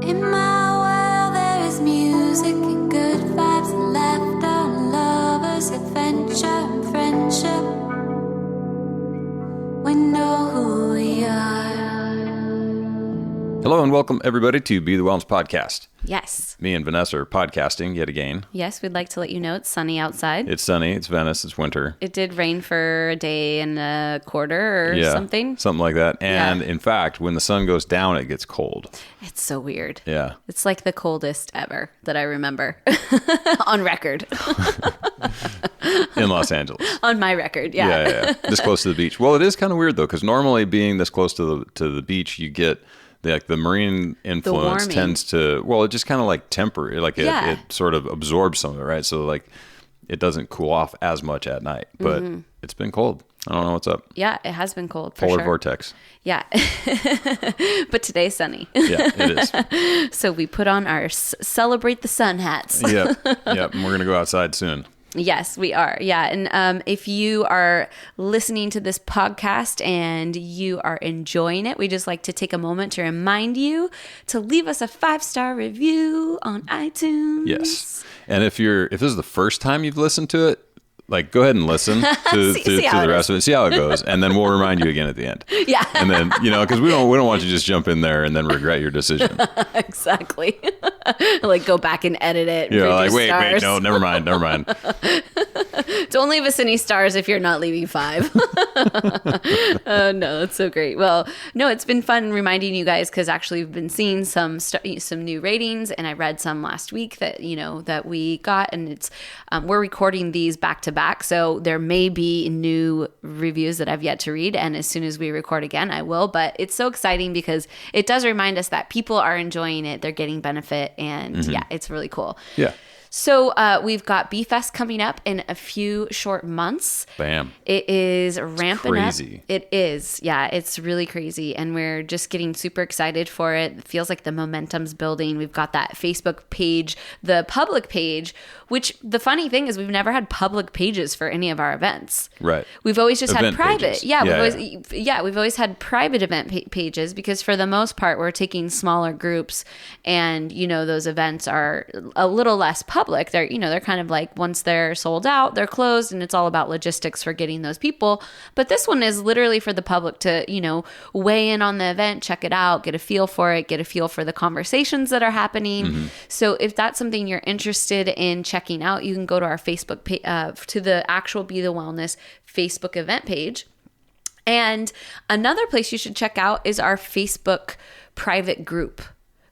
In my world there is music and good vibes and laughter and lovers, adventure and friendship. We know who we are. Hello and welcome everybody to Be the Wellness Podcast. Yes. Me and Vanessa are podcasting yet again. Yes, we'd like to let you know it's sunny outside. It's sunny, it's Venice, it's winter. It did rain for a day and a quarter or something. Something like that. And in fact, when the sun goes down, it gets cold. It's so weird. Yeah. It's like the coldest ever that I remember on record. In Los Angeles. On my record, yeah. Yeah. This close to the beach. Well, it is kind of weird though, because normally being this close to the beach, you get the marine influence tends to, well, it just kind of like temper, like it sort of absorbs some of it, right? So like it doesn't cool off as much at night, but it's been cold. I don't know what's up. Yeah, it has been cold for Polar sure. vortex. Yeah. But today's sunny. Yeah, it is. So we put on our celebrate the sun hats. Yep. And we're going to go outside soon. Yes, we are. Yeah. And if you are listening to this podcast and you are enjoying it, we just like to take a moment to remind you to leave us a 5-star review on iTunes. Yes. And if this is the first time you've listened to it, like go ahead and listen to the rest of it, see how it goes, and then we'll remind you again at the end. Yeah. And then, because we don't want you to just jump in there and then regret your decision. Exactly. Like go back and edit it. Yeah, like wait, no, never mind. Don't leave us any stars if you're not leaving 5. No, that's so great. Well, no, it's been fun reminding you guys because actually we've been seeing some new ratings, and I read some last week that that we got, and it's we're recording these back to back, so there may be new reviews that I've yet to read, and as soon as we record again, I will. But it's so exciting because it does remind us that people are enjoying it, they're getting benefit, and yeah, it's really cool. Yeah. So we've got B-Fest coming up in a few short months. Bam. It is ramping up. Crazy. It is. Yeah, it's really crazy. And we're just getting super excited for it. It feels like the momentum's building. We've got that Facebook page, the public page, which the funny thing is we've never had public pages for any of our events. Right. We've always just had private. Pages. Yeah, we've always had private event pages because for the most part, we're taking smaller groups, and, those events are a little less public. They're kind of like once they're sold out, they're closed, and it's all about logistics for getting those people. But this one is literally for the public to, weigh in on the event, check it out, get a feel for it, get a feel for the conversations that are happening. Mm-hmm. So if that's something you're interested in checking out, you can go to our Facebook page, to the actual Be the Wellness Facebook event page. And another place you should check out is our Facebook private group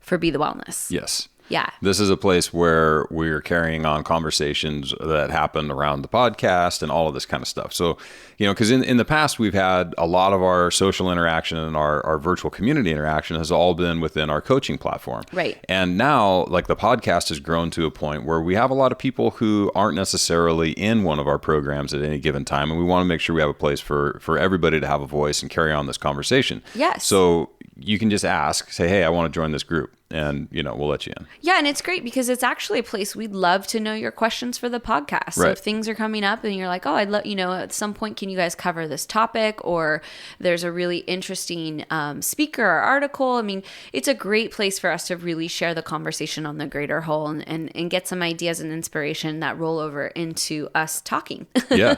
for Be the Wellness. Yes. Yeah. This is a place where we're carrying on conversations that happen around the podcast and all of this kind of stuff. So, because in the past, we've had a lot of our social interaction and our virtual community interaction has all been within our coaching platform. Right. And now, like, the podcast has grown to a point where we have a lot of people who aren't necessarily in one of our programs at any given time. And we want to make sure we have a place for everybody to have a voice and carry on this conversation. Yes. So you can just say, hey, I want to join this group. And, we'll let you in. Yeah, and it's great because it's actually a place we'd love to know your questions for the podcast. Right. So if things are coming up and you're like, oh, I'd love, at some point, can you guys cover this topic? Or there's a really interesting speaker or article. I mean, it's a great place for us to really share the conversation on the greater whole and get some ideas and inspiration that roll over into us talking. Yeah.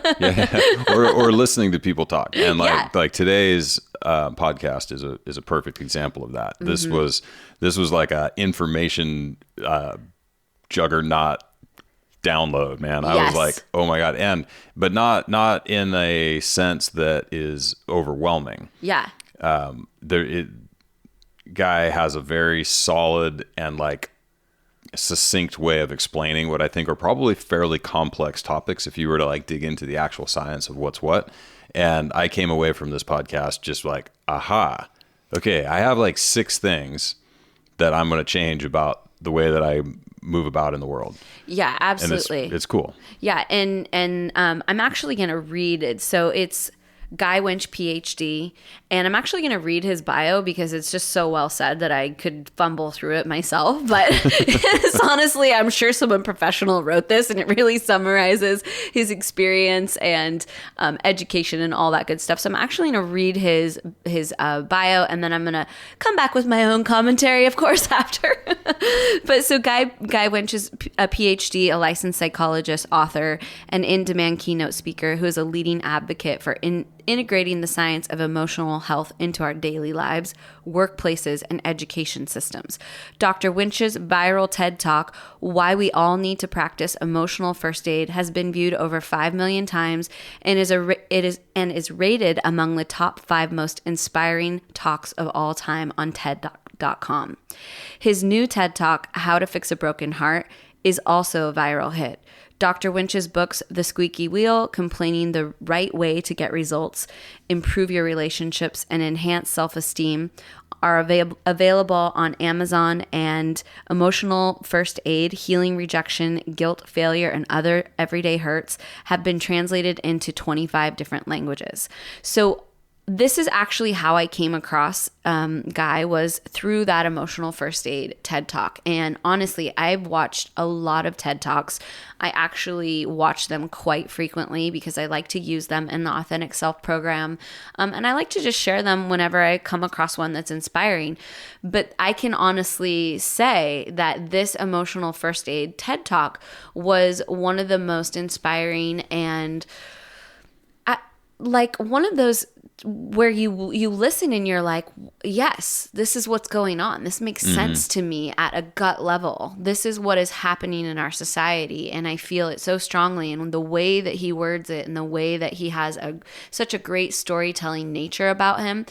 Or listening to people talk. And like today's podcast is a perfect example of that. This was like a information juggernaut download, man. I was like, oh my God. But not in a sense that is overwhelming. Yeah. Guy has a very solid and like succinct way of explaining what I think are probably fairly complex topics if you were to like dig into the actual science of what's what. And I came away from this podcast just like, aha, okay, I have like 6 things that I'm going to change about the way that I move about in the world. Yeah, absolutely. And it's cool. Yeah. And I'm actually going to read it. So it's Guy Winch, Ph.D. And I'm actually going to read his bio because it's just so well said that I could fumble through it myself. But it's honestly, I'm sure someone professional wrote this, and it really summarizes his experience and education and all that good stuff. So I'm actually going to read his bio, and then I'm going to come back with my own commentary, of course, after. But so Guy Winch is a PhD, a licensed psychologist, author, and in-demand keynote speaker who is a leading advocate for integrating the science of emotional health into our daily lives, workplaces, and education systems. Dr. Winch's viral TED Talk, Why We All Need to Practice Emotional First Aid, has been viewed over 5 million times and is rated among the top 5 most inspiring talks of all time on TED.com. His new TED Talk, How to Fix a Broken Heart, is also a viral hit. Dr. Winch's books, The Squeaky Wheel, Complaining the Right Way to Get Results, Improve Your Relationships, and Enhance Self-Esteem, are available on Amazon, and Emotional First Aid, Healing Rejection, Guilt, Failure, and Other Everyday Hurts have been translated into 25 different languages. So this is actually how I came across Guy, was through that Emotional First Aid TED Talk. And honestly, I've watched a lot of TED Talks. I actually watch them quite frequently because I like to use them in the Authentic Self program. And I like to just share them whenever I come across one that's inspiring. But I can honestly say that this Emotional First Aid TED Talk was one of the most inspiring, and like one of those where you listen and you're like, yes, this is what's going on. This makes sense to me at a gut level. This is what is happening in our society. And I feel it so strongly. And the way that he words it and the way that he has such a great storytelling nature about him,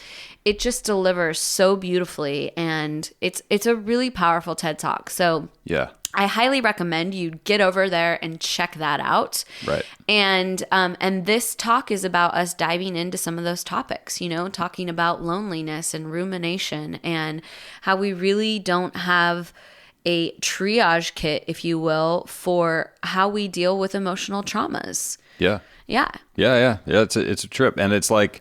it just delivers so beautifully. And it's a really powerful TED Talk. So yeah, I highly recommend you get over there and check that out. Right. And this talk is about us diving into some of those topics, talking about loneliness and rumination and how we really don't have a triage kit, if you will, for how we deal with emotional traumas. Yeah. Yeah. Yeah. It's a trip. And it's like,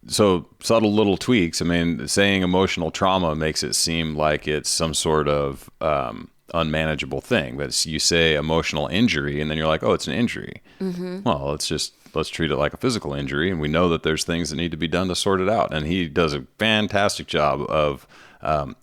so subtle little tweaks. I mean, saying emotional trauma makes it seem like it's some sort of unmanageable thing. But you say emotional injury, and then you're like, oh, it's an injury. Mm-hmm. Well, let's treat it like a physical injury, and we know that there's things that need to be done to sort it out. And he does a fantastic job of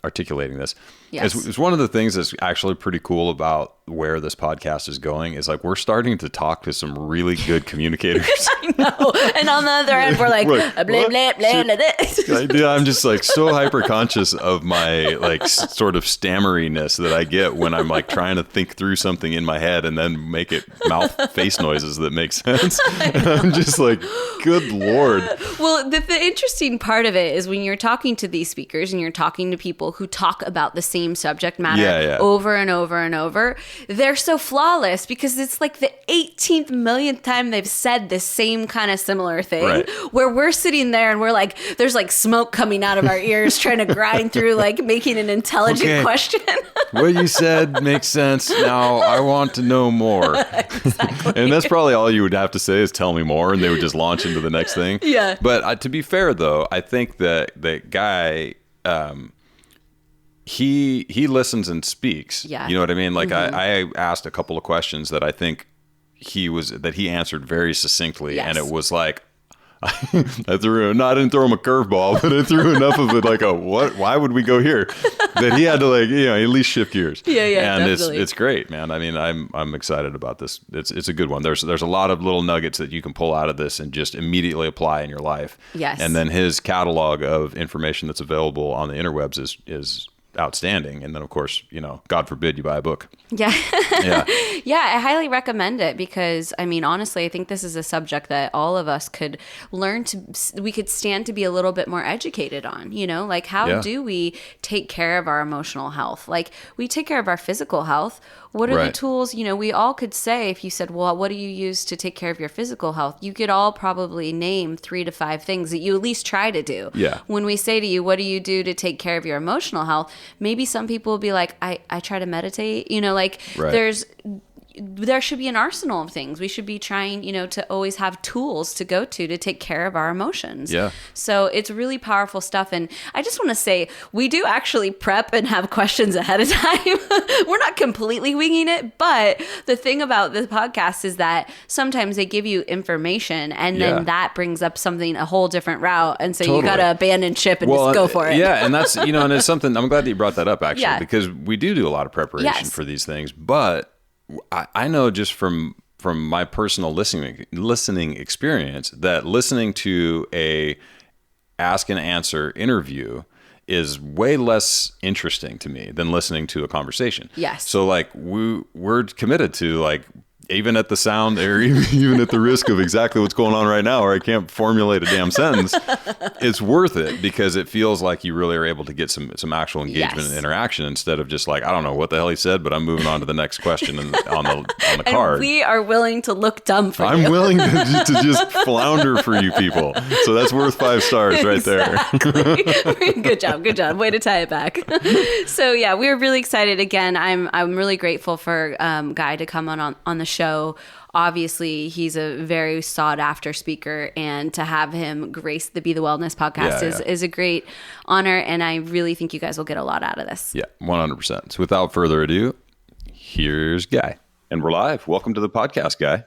articulating this. Yes. It's one of the things that's actually pretty cool about where this podcast is going is like we're starting to talk to some really good communicators. I know. And on the other end, we're like, blah, blah, blah, blah, blah. I'm just like so hyper conscious of my like sort of stammeriness that I get when I'm like trying to think through something in my head and then make it mouth face noises that make sense. And I'm just like, good Lord. Well, the interesting part of it is when you're talking to these speakers and you're talking to people who talk about the same subject matter over and over and over, they're so flawless because it's like the 18th millionth time they've said the same kind of similar thing, right, where we're sitting there and we're like, there's like smoke coming out of our ears trying to grind through like making an intelligent question. What you said makes sense. Now I want to know more. Exactly. And that's probably all you would have to say is tell me more, and they would just launch into the next thing. Yeah. But to be fair though, I think that Guy, he listens and speaks. Yeah. You know what I mean? Like I asked a couple of questions that I think he answered very succinctly. Yes. And it was like, I didn't throw him a curveball, but I threw enough of it like, why would we go here? That he had to like, at least shift gears. Yeah, and definitely. it's great, man. I mean, I'm excited about this. It's a good one. There's a lot of little nuggets that you can pull out of this and just immediately apply in your life. Yes. And then his catalog of information that's available on the interwebs is outstanding. And then of course, God forbid you buy a book. Yeah. Yeah, I highly recommend it because I mean, honestly, I think this is a subject that all of us could we could stand to be a little bit more educated on, like how do we take care of our emotional health? Like we take care of our physical health. What are the tools? We all could say, if you said, well, what do you use to take care of your physical health? You could all probably name 3 to 5 things that you at least try to do. Yeah. When we say to you, what do you do to take care of your emotional health? Maybe some people will be like, I try to meditate, there's there should be an arsenal of things. We should be trying, to always have tools to go to take care of our emotions. Yeah. So it's really powerful stuff. And I just want to say, we do actually prep and have questions ahead of time. We're not completely winging it, but the thing about the podcast is that sometimes they give you information and then that brings up something, a whole different route. And so you got to abandon ship and just go for it. Yeah. And that's, and it's something, I'm glad that you brought that up actually, because we do a lot of preparation for these things, but I know just from my personal listening experience that listening to a ask and answer interview is way less interesting to me than listening to a conversation. Yes. So like we're committed to like, even at the sound or even at the risk of exactly what's going on right now, or I can't formulate a damn sentence, it's worth it because it feels like you really are able to get some actual engagement and interaction instead of just like, I don't know what the hell he said, but I'm moving on to the next question on the card. And we are willing to look dumb for you. I'm willing to just flounder for you people. So that's worth 5 stars right there. Good job. Way to tie it back. So yeah, we're really excited. Again, I'm really grateful for Guy to come on the show. Obviously, he's a very sought after speaker, and to have him grace the Be the Wellness podcast is a great honor. And I really think you guys will get a lot out of this. Yeah, 100%. So without further ado, here's Guy. And we're live. Welcome to the podcast, Guy.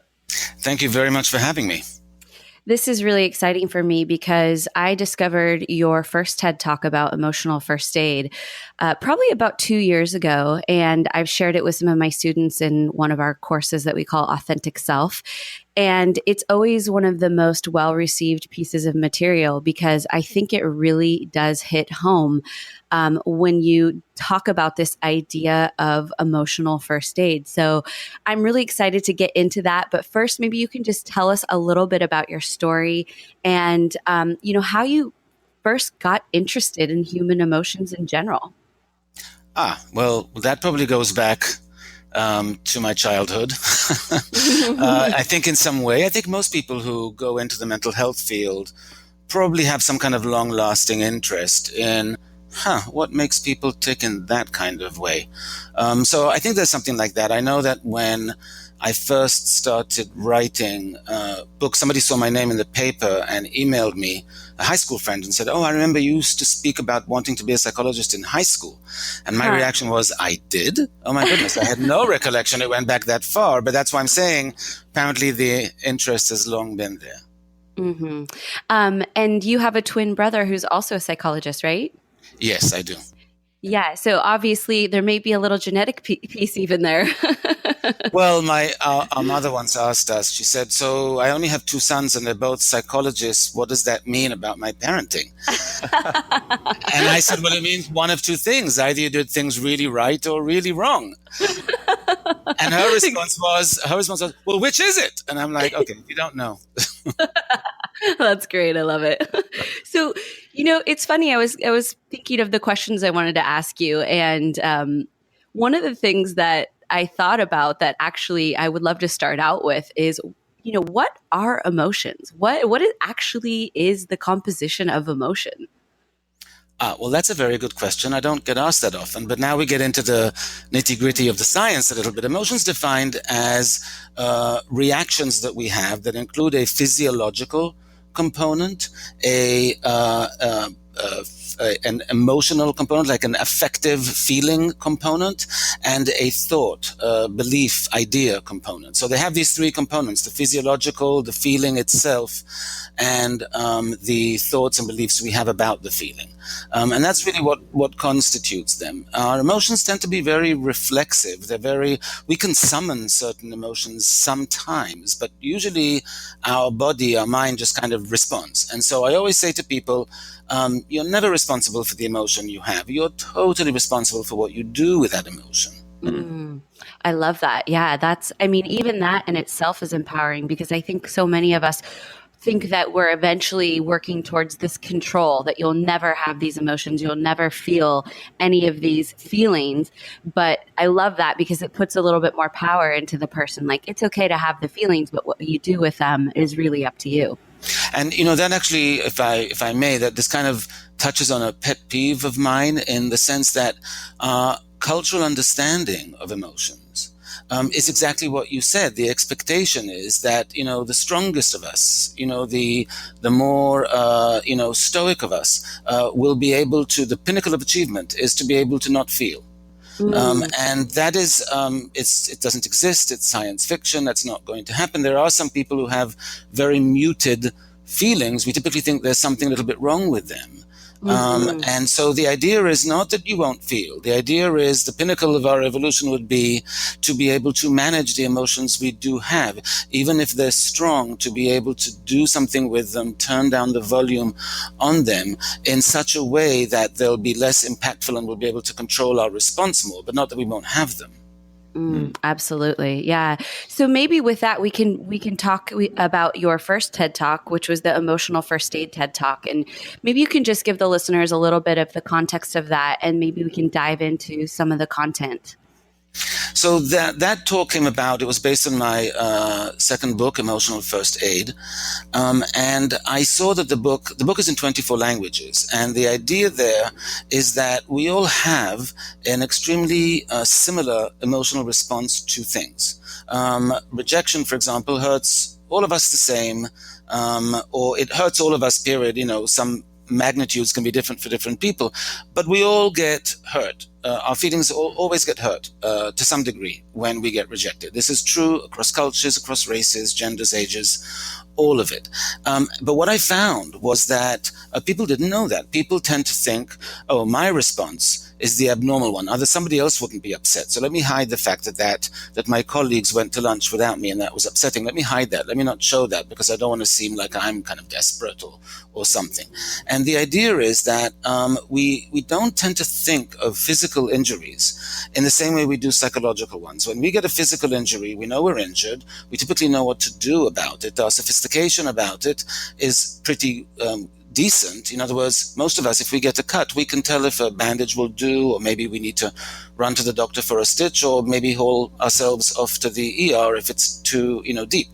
Thank you very much for having me. This is really exciting for me because I discovered your first TED Talk about emotional first aid probably about 2 years ago. And I've shared it with some of my students in one of our courses that we call Authentic Self. And it's always one of the most well-received pieces of material because I think it really does hit home when you talk about this idea of emotional first aid. So I'm really excited to get into that. But first, maybe you can just tell us a little bit about your story and, how you first got interested in human emotions in general. Well, that probably goes back to my childhood. I think in some way, I think most people who go into the mental health field probably have some kind of long-lasting interest in what makes people tick in that kind of way. So I think there's something like that. I know that when I first started writing books, somebody saw my name in the paper and emailed me, a high school friend, and said, I remember you used to speak about wanting to be a psychologist in high school. And my reaction was, I did? Oh my goodness, I had no recollection it went back that far. But that's why I'm saying apparently the interest has long been there. Mm-hmm. And you have a twin brother who's also a psychologist, right? Yes, I do. Yeah. So obviously there may be a little genetic piece even there. Well, our mother once asked us, she said, so I only have 2 sons and they're both psychologists. What does that mean about my parenting? And I said, well, it means one of 2 things. Either you did things really right or really wrong. And her response was, well, which is it? And I'm like, okay, you don't know. That's great. I love it. So, it's funny. I was thinking of the questions I wanted to ask you. And one of the things that I thought about that actually I would love to start out with is, what are emotions? What it actually is the composition of emotion? Well, that's a very good question. I don't get asked that often, but now we get into the nitty-gritty of the science a little bit. Emotions defined as reactions that we have that include a physiological component, an emotional component, like an affective feeling component, and a thought, belief, idea component. So they have these 3 components: the physiological, the feeling itself, and the thoughts and beliefs we have about the feeling. And that's really what constitutes them. Our emotions tend to be very reflexive. We can summon certain emotions sometimes, but usually our body, our mind just kind of responds. And so I always say to people, you're never responsible for the emotion you have. You're totally responsible for what you do with that emotion. I love that. Yeah, even that in itself is empowering because I think so many of us think that we're eventually working towards this control, that you'll never have these emotions, you'll never feel any of these feelings. But I love that because it puts a little bit more power into the person. Like, it's okay to have the feelings, but what you do with them is really up to you. And, that actually, if I may, that this kind of touches on a pet peeve of mine in the sense that cultural understanding of emotions is exactly what you said. The expectation is that, the strongest of us, the more, stoic of us, will be able to, the pinnacle of achievement is to be able to not feel. And that is, it doesn't exist. It's science fiction. That's not going to happen. There are some people who have very muted feelings. We typically think there's something a little bit wrong with them. And so the idea is not that you won't feel. The idea is the pinnacle of our evolution would be to be able to manage the emotions we do have, even if they're strong, to be able to do something with them, turn down the volume on them in such a way that they'll be less impactful and we'll be able to control our response more, but not that we won't have them. Absolutely. Yeah. So maybe with that, we can talk about your first TED Talk, which was the Emotional First Aid TED Talk. And maybe you can just give the listeners a little bit of the context of that, and maybe we can dive into some of the content. So that talk came about. It was based on my second book, Emotional First Aid, and I saw that the book is in 24 languages, and the idea there is that we all have an extremely similar emotional response to things. Rejection, for example, hurts all of us the same, or it hurts all of us. Period. Some magnitudes can be different for different people, but we all get hurt. Our feelings always get hurt to some degree when we get rejected. This is true across cultures, across races, genders, ages, all of it. But what I found was that people didn't know that. People tend to think, oh, my response is the abnormal one. Somebody else wouldn't be upset. So let me hide the fact that my colleagues went to lunch without me and that was upsetting. Let me hide that. Let me not show that because I don't want to seem like I'm kind of desperate or something. And the idea is that we don't tend to think of physical injuries in the same way we do psychological ones. When we get a physical injury, we know we're injured. We typically know what to do about it. Our sophistication about it is pretty decent. In other words, most of us, if we get a cut, we can tell if a bandage will do, or maybe we need to run to the doctor for a stitch, or maybe haul ourselves off to the ER if it's too, deep.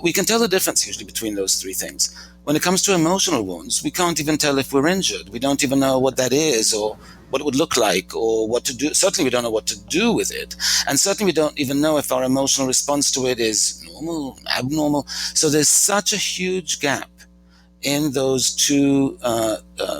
We can tell the difference usually between those three things. When it comes to emotional wounds, we can't even tell if we're injured. We don't even know what that is or what it would look like or what to do. Certainly we don't know what to do with it. And certainly we don't even know if our emotional response to it is normal, abnormal. So there's such a huge gap in those two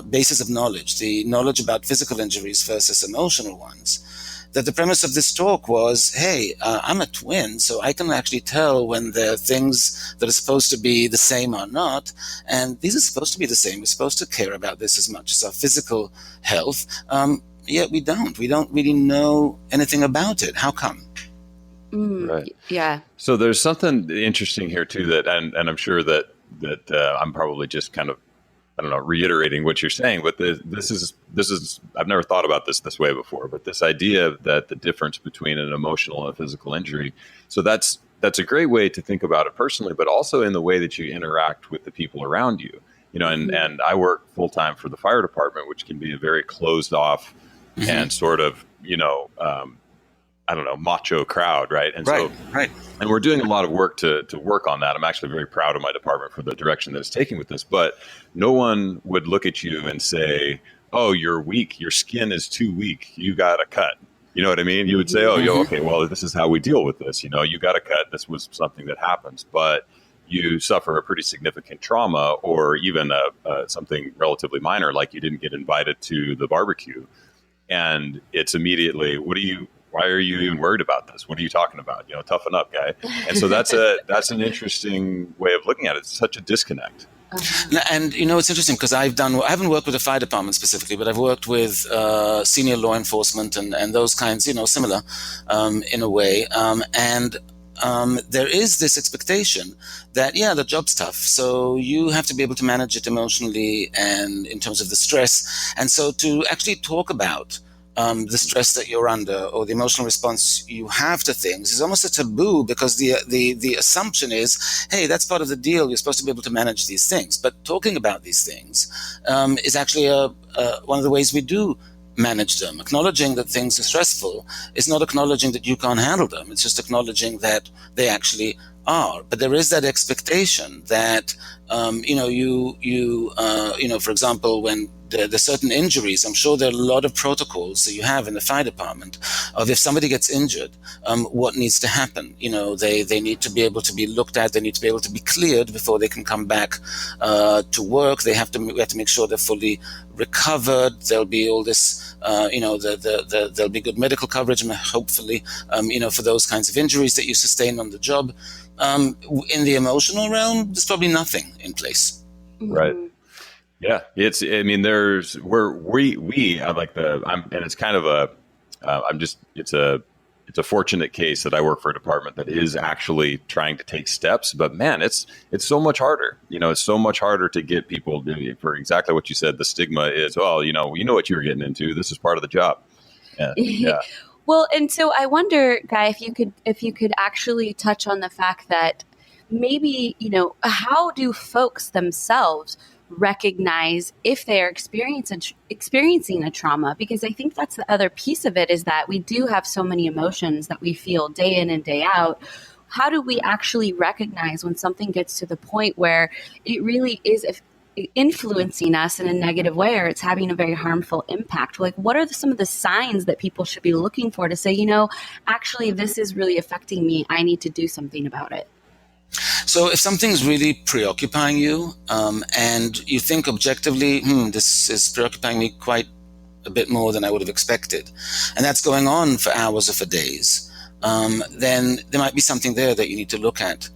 bases of knowledge, the knowledge about physical injuries versus emotional ones, that the premise of this talk was, hey, I'm a twin, so I can actually tell when there are things that are supposed to be the same or not, and these are supposed to be the same. We're supposed to care about this as much as our physical health, yet we don't. We don't really know anything about it. How come? Right. Yeah. So there's something interesting here too that, and I'm sure that I'm probably just kind of, I don't know, reiterating what you're saying, but this is I've never thought about this way before, but this idea that the difference between an emotional and a physical injury. So that's a great way to think about it personally, but also in the way that you interact with the people around you, and I work full time for the fire department, which can be a very closed off and sort of, I don't know, macho crowd, right? And right. And we're doing a lot of work to work on that. I'm actually very proud of my department for the direction that it's taking with this. But no one would look at you and say, "Oh, you're weak. Your skin is too weak. You got a cut." You know what I mean? You would say, "Oh, okay. Well, this is how we deal with this. You got a cut. This was something that happens." But you suffer a pretty significant trauma, or even something relatively minor, like you didn't get invited to the barbecue, and it's immediately, why are you even worried about this? What are you talking about? Toughen up, guy. And so that's an interesting way of looking at it. It's such a disconnect. And it's interesting because I haven't worked with the fire department specifically, but I've worked with senior law enforcement and those kinds, similar in a way. There is this expectation that, the job's tough. So you have to be able to manage it emotionally and in terms of the stress. And so to actually talk about the stress that you're under or the emotional response you have to things is almost a taboo, because the assumption is, hey, that's part of the deal. You're supposed to be able to manage these things. But talking about these things is actually one of the ways we do manage them. Acknowledging that things are stressful is not acknowledging that you can't handle them. It's just acknowledging that they actually are. But there is that expectation that, for example, when there's certain injuries. I'm sure there are a lot of protocols that you have in the fire department of if somebody gets injured, what needs to happen. They need to be able to be looked at. They need to be able to be cleared before they can come back to work. We have to make sure they're fully recovered. There'll be all this, there'll be good medical coverage, hopefully, for those kinds of injuries that you sustain on the job. In the emotional realm, there's probably nothing in place. Right. Yeah. It's kind of it's a fortunate case that I work for a department that is actually trying to take steps, but man, it's so much harder. It's so much harder to get people for exactly what you said. The stigma is, you know what you're getting into. This is part of the job. Yeah. Well, and so I wonder, Guy, if you could actually touch on the fact that maybe, how do folks themselves recognize if they're experiencing a trauma? Because I think that's the other piece of it, is that we do have so many emotions that we feel day in and day out. How do we actually recognize when something gets to the point where it really is influencing us in a negative way, or it's having a very harmful impact? Like, what are some of the signs that people should be looking for to say, actually, this is really affecting me. I need to do something about it. So if something's really preoccupying you, and you think objectively, this is preoccupying me quite a bit more than I would have expected, and that's going on for hours or for days, then there might be something there that you need to look at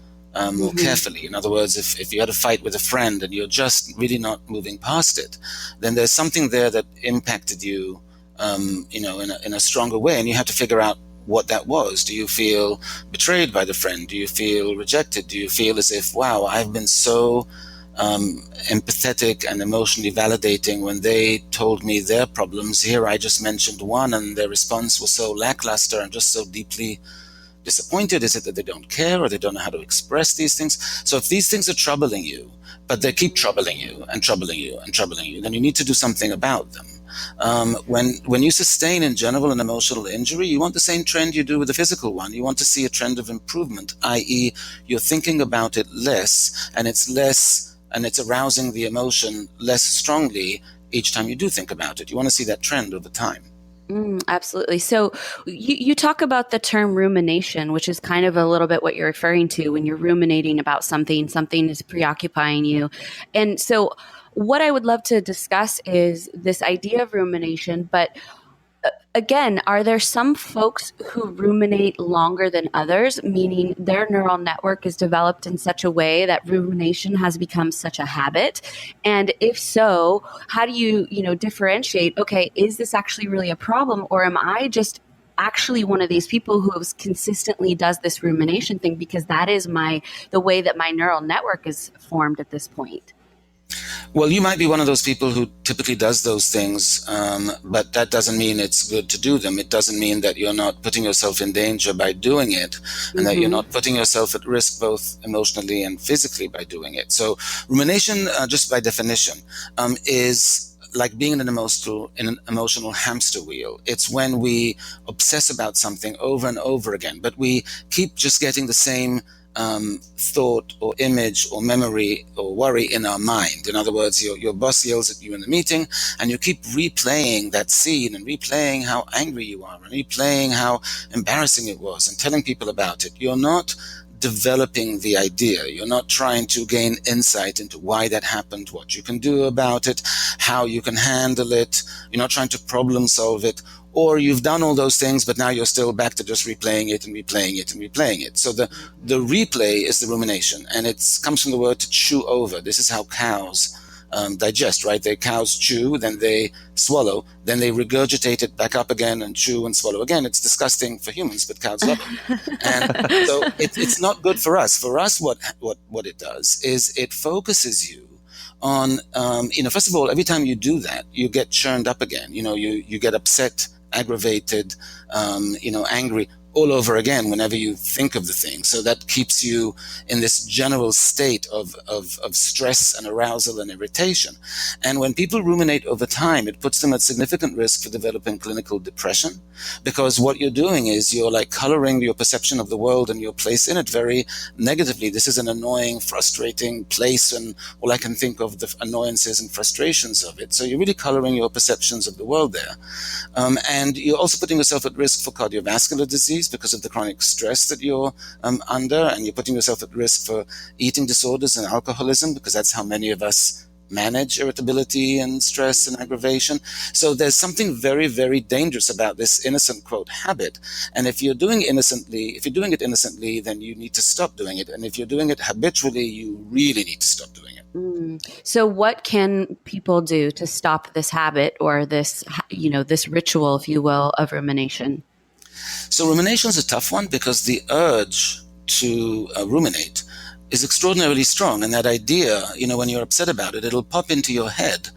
more carefully. In other words, if you had a fight with a friend and you're just really not moving past it, then there's something there that impacted you, in a stronger way, and you have to figure out what that was. Do you feel betrayed by the friend? Do you feel rejected? Do you feel as if, wow, I've been so empathetic and emotionally validating when they told me their problems. Here I just mentioned one and their response was so lackluster and just so deeply disappointed. Is it that they don't care, or they don't know how to express these things? So if these things are troubling you, but they keep troubling you and troubling you and troubling you, then you need to do something about them. When you sustain in general an emotional injury, you want the same trend you do with a physical one. You want to see a trend of improvement, i.e. you're thinking about it less, and it's arousing the emotion less strongly each time you do think about it. You want to see that trend over time. Absolutely. So you talk about the term rumination, which is kind of a little bit what you're referring to when you're ruminating about something is preoccupying you. And so what I would love to discuss is this idea of rumination, but again, are there some folks who ruminate longer than others, meaning their neural network is developed in such a way that rumination has become such a habit? And if so, how do you, differentiate, okay, is this actually really a problem, or am I just actually one of these people who consistently does this rumination thing because that is the way that my neural network is formed at this point? Well, you might be one of those people who typically does those things, but that doesn't mean it's good to do them. It doesn't mean that you're not putting yourself in danger by doing it, and that you're not putting yourself at risk both emotionally and physically by doing it. So rumination, just by definition, is like being in an emotional hamster wheel. It's when we obsess about something over and over again, but we keep just getting the same thought or image or memory or worry in our mind. In other words, your boss yells at you in the meeting, and you keep replaying that scene and replaying how angry you are and replaying how embarrassing it was and telling people about it. You're not developing the idea. You're not trying to gain insight into why that happened, what you can do about it, how you can handle it. You're not trying to problem solve it. Or you've done all those things, but now you're still back to just replaying it and replaying it and replaying it. So the replay is the rumination, and it comes from the word to chew over. This is how cows digest, right? Cows chew, then they swallow, then they regurgitate it back up again and chew and swallow again. It's disgusting for humans, but cows love it. And so it's not good for us. For us, what it does is it focuses you on, first of all, every time you do that, you get churned up again. You get upset, aggravated, angry all over again whenever you think of the thing. So that keeps you in this general state of stress and arousal and irritation. And when people ruminate over time, it puts them at significant risk for developing clinical depression, because what you're doing is you're like coloring your perception of the world and your place in it very negatively. This is an annoying, frustrating place, and all I can think of the annoyances and frustrations of it. So you're really coloring your perceptions of the world there. And you're also putting yourself at risk for cardiovascular disease because of the chronic stress that you're under, and you're putting yourself at risk for eating disorders and alcoholism, because that's how many of us manage irritability and stress and aggravation. So there's something very, very dangerous about this innocent, quote, habit. And if you're doing it innocently, then you need to stop doing it. And if you're doing it habitually, you really need to stop doing it. So what can people do to stop this habit, or this, this ritual, if you will, of rumination? So rumination is a tough one, because the urge to ruminate is extraordinarily strong. And that idea, when you're upset about it, it'll pop into your head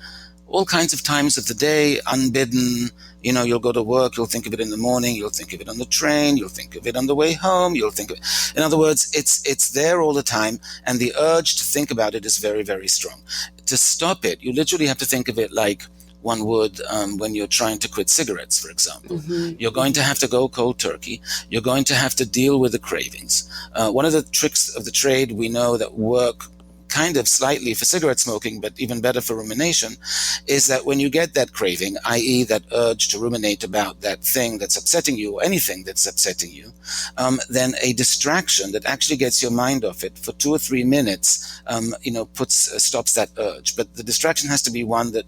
all kinds of times of the day, unbidden. You'll go to work, you'll think of it in the morning, you'll think of it on the train, you'll think of it on the way home, you'll think of it. In other words, it's there all the time, and the urge to think about it is very, very strong. To stop it, you literally have to think of it like one would when you're trying to quit cigarettes, for example. You're going to have to go cold turkey. You're going to have to deal with the cravings. One of the tricks of the trade we know that work kind of slightly for cigarette smoking, but even better for rumination, is that when you get that craving, i.e. that urge to ruminate about that thing that's upsetting you, or anything that's upsetting you, then a distraction that actually gets your mind off it for 2 or 3 minutes, stops that urge. But the distraction has to be one that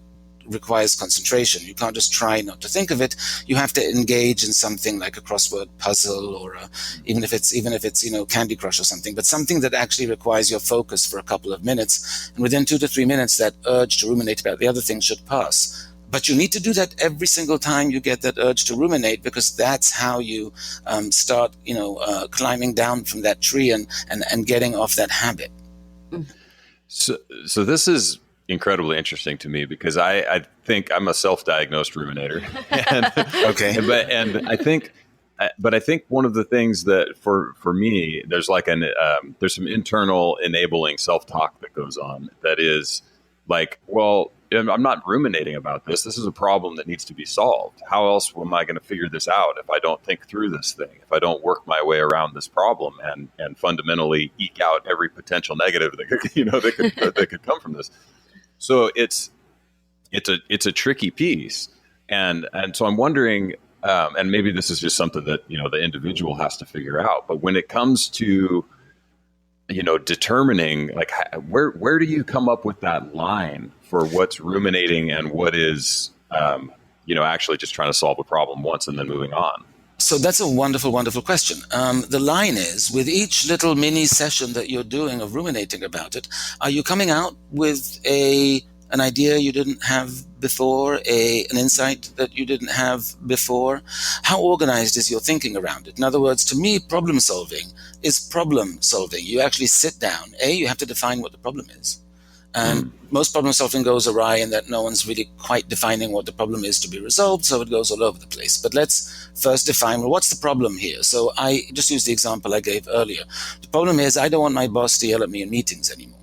requires concentration. You can't just try not to think of it. You have to engage in something like a crossword puzzle, or even if it's Candy Crush or something, but something that actually requires your focus for a couple of minutes. And within 2 to 3 minutes, that urge to ruminate about the other thing should pass. But you need to do that every single time you get that urge to ruminate, because that's how you start, climbing down from that tree and getting off that habit. So this is incredibly interesting to me, because I think I'm a self-diagnosed ruminator. Okay. But I think one of the things that for me, there's like there's some internal enabling self-talk that goes on that is like, well, I'm not ruminating about this. This is a problem that needs to be solved. How else am I going to figure this out if I don't think through this thing, if I don't work my way around this problem and fundamentally eke out every potential negative that could come from this? So it's a tricky piece, and so I'm wondering, and maybe this is just something that the individual has to figure out. But when it comes to determining, like, where do you come up with that line for what's ruminating and what is actually just trying to solve a problem once and then moving on? So that's a wonderful, wonderful question. The line is, with each little mini session that you're doing of ruminating about it, are you coming out with an idea you didn't have before, an insight that you didn't have before? How organized is your thinking around it? In other words, to me, problem solving is problem solving. You actually sit down. You have to define what the problem is. And most problem solving goes awry in that no one's really quite defining what the problem is to be resolved, so it goes all over the place. But let's first define, well, what's the problem here? So I just used the example I gave earlier. The problem is I don't want my boss to yell at me in meetings anymore.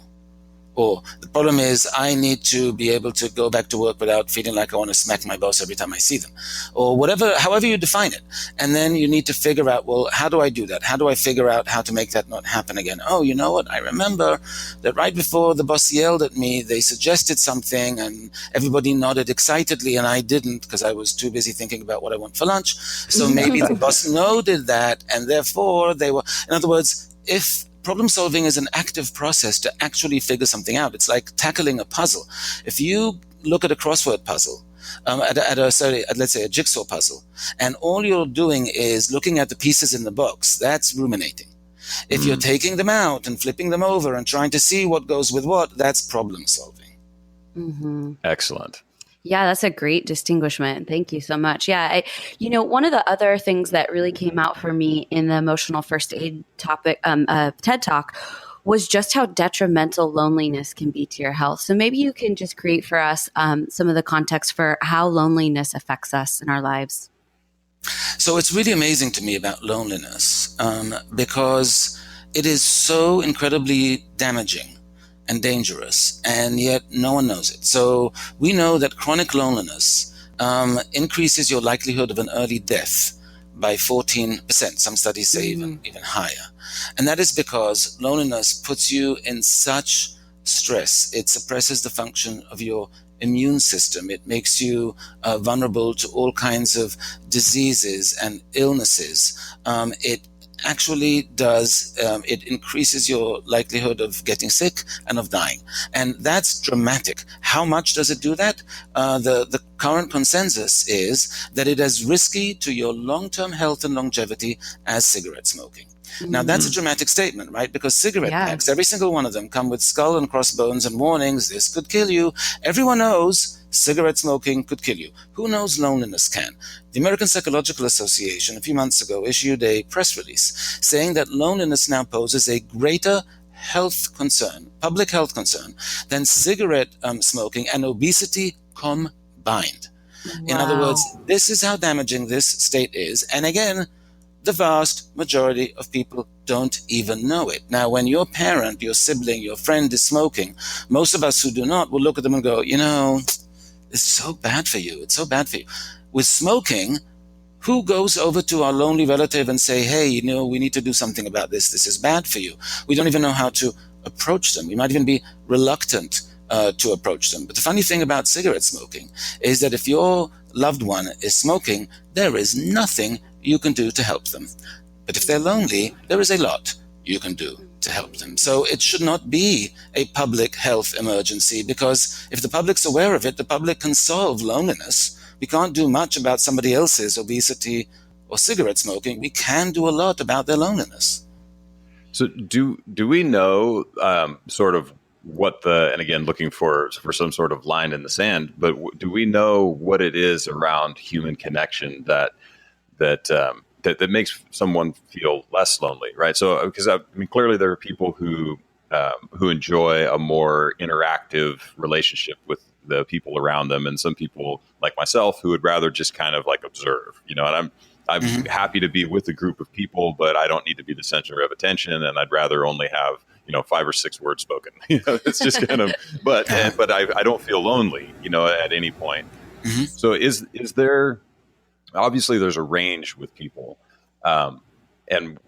Or the problem is I need to be able to go back to work without feeling like I want to smack my boss every time I see them. Or whatever, however you define it. And then you need to figure out, well, how do I do that? How do I figure out how to make that not happen again? Oh, you know what? I remember that right before the boss yelled at me, they suggested something and everybody nodded excitedly and I didn't because I was too busy thinking about what I want for lunch. So maybe the boss noted that and therefore they were, in other words, if problem solving is an active process to actually figure something out. It's like tackling a puzzle. If you look at a crossword puzzle, let's say a jigsaw puzzle, and all you're doing is looking at the pieces in the box, that's ruminating. If you're taking them out and flipping them over and trying to see what goes with what, that's problem solving. Mm-hmm. Excellent. Yeah, that's a great distinguishment. Thank you so much. Yeah, one of the other things that really came out for me in the emotional first aid topic, TED Talk, was just how detrimental loneliness can be to your health. So maybe you can just create for us some of the context for how loneliness affects us in our lives. So it's really amazing to me about loneliness, because it is so incredibly damaging and dangerous, and yet no one knows it. So we know that chronic loneliness increases your likelihood of an early death by 14%. Some studies say even higher. And that is because loneliness puts you in such stress. It suppresses the function of your immune system. It makes you vulnerable to all kinds of diseases and illnesses. It actually does, it increases your likelihood of getting sick and of dying. And that's dramatic. How much does it do that? The current consensus is that it is risky to your long-term health and longevity as cigarette smoking. Now, that's a dramatic statement, right? Because cigarette packs, every single one of them, come with skull and crossbones and warnings. This could kill you. Everyone knows cigarette smoking could kill you. Who knows loneliness can? The American Psychological Association a few months ago issued a press release saying that loneliness now poses a greater health concern, public health concern, than cigarette smoking and obesity combined. Wow. In other words, this is how damaging this state is. And again, the vast majority of people don't even know it. Now, when your parent, your sibling, your friend is smoking, most of us who do not will look at them and go, it's so bad for you. It's so bad for you. With smoking, who goes over to our lonely relative and say, hey, we need to do something about this. This is bad for you. We don't even know how to approach them. We might even be reluctant to approach them. But the funny thing about cigarette smoking is that if your loved one is smoking, there is nothing you can do to help them. But if they're lonely, there is a lot you can do to help them. So it should not be a public health emergency, because if the public's aware of it, the public can solve loneliness. We can't do much about somebody else's obesity or cigarette smoking. We can do a lot about their loneliness. So do we know sort of what and again, looking for some sort of line in the sand, but do we know what it is around human connection that makes someone feel less lonely, right? So, because clearly there are people who enjoy a more interactive relationship with the people around them, and some people like myself who would rather just kind of like observe, and I'm happy to be with a group of people, but I don't need to be the center of attention, and I'd rather only have 5 or 6 words spoken. It's just kind of, but I don't feel lonely, at any point. Mm-hmm. So is there? Obviously, there's a range with people, and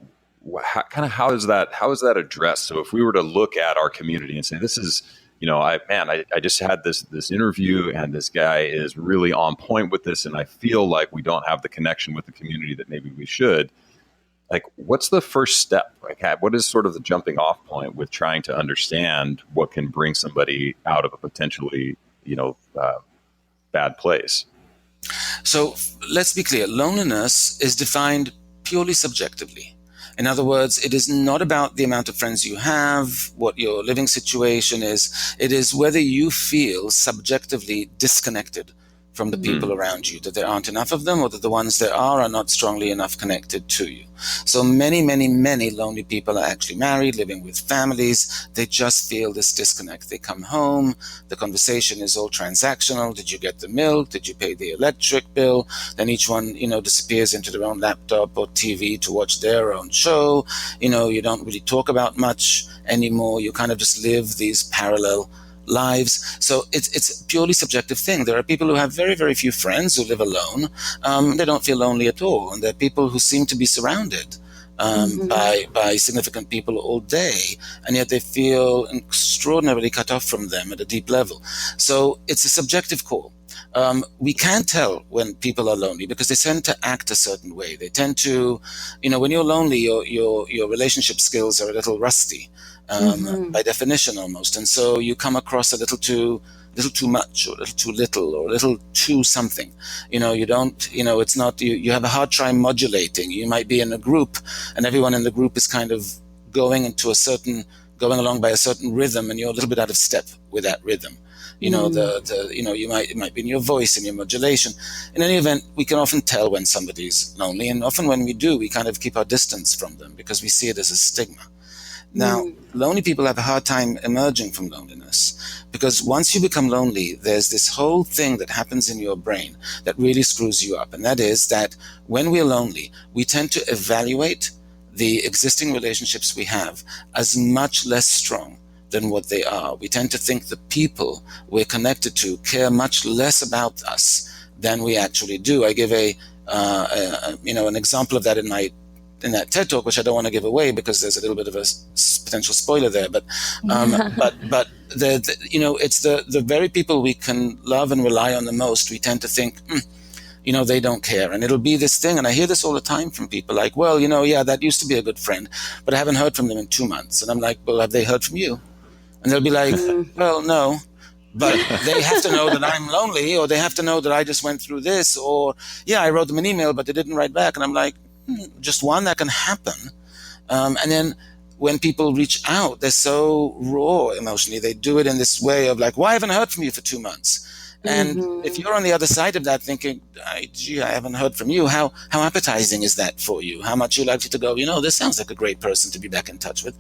how is that addressed? So if we were to look at our community and say, this is, I just had this interview, and this guy is really on point with this, and I feel like we don't have the connection with the community that maybe we should. Like, what's the first step? Like, what is sort of the jumping off point with trying to understand what can bring somebody out of a potentially, bad place? So let's be clear. Loneliness is defined purely subjectively. In other words, it is not about the amount of friends you have, what your living situation is. It is whether you feel subjectively disconnected from the people around you, that there aren't enough of them, or that the ones there are not strongly enough connected to you. So many, many, many lonely people are actually married, living with families. They just feel this disconnect. They come home, the conversation is all transactional. Did you get the milk? Did you pay the electric bill? Then each one, disappears into their own laptop or TV to watch their own show. You don't really talk about much anymore. You kind of just live these parallel lives. So it's a purely subjective thing. There are people who have very, very few friends, who live alone. They don't feel lonely at all. And there are people who seem to be surrounded by significant people all day, and yet they feel extraordinarily cut off from them at a deep level. So it's a subjective call. We can tell when people are lonely because they tend to act a certain way. They tend to, when you're lonely, your relationship skills are a little rusty. By definition almost. And so you come across a little too much, or a little too little, or a little too something. You don't, it's not, you have a hard time modulating. You might be in a group and everyone in the group is kind of going along by a certain rhythm, and you're a little bit out of step with that rhythm. It might be in your voice and your modulation. In any event, we can often tell when somebody's lonely, and often when we do, we kind of keep our distance from them because we see it as a stigma. Now, lonely people have a hard time emerging from loneliness because once you become lonely, there's this whole thing that happens in your brain that really screws you up. And that is that when we're lonely, we tend to evaluate the existing relationships we have as much less strong than what they are. We tend to think the people we're connected to care much less about us than we actually do. I give an example of that in that TED talk, which I don't want to give away because there's a little bit of a potential spoiler there. But it's the very people we can love and rely on the most. We tend to think, they don't care, and it'll be this thing. And I hear this all the time from people, like, well, that used to be a good friend, but I haven't heard from them in 2 months. And I'm like, well, have they heard from you? And they'll be like, well, no. But they have to know that I'm lonely, or they have to know that I just went through this, or, I wrote them an email, but they didn't write back. And I'm like, just one, that can happen. And then when people reach out, they're so raw emotionally. They do it in this way of like, why haven't I heard from you for 2 months? And if you're on the other side of that thinking, gee, I haven't heard from you, how appetizing is that for you? How much you likely to go, this sounds like a great person to be back in touch with.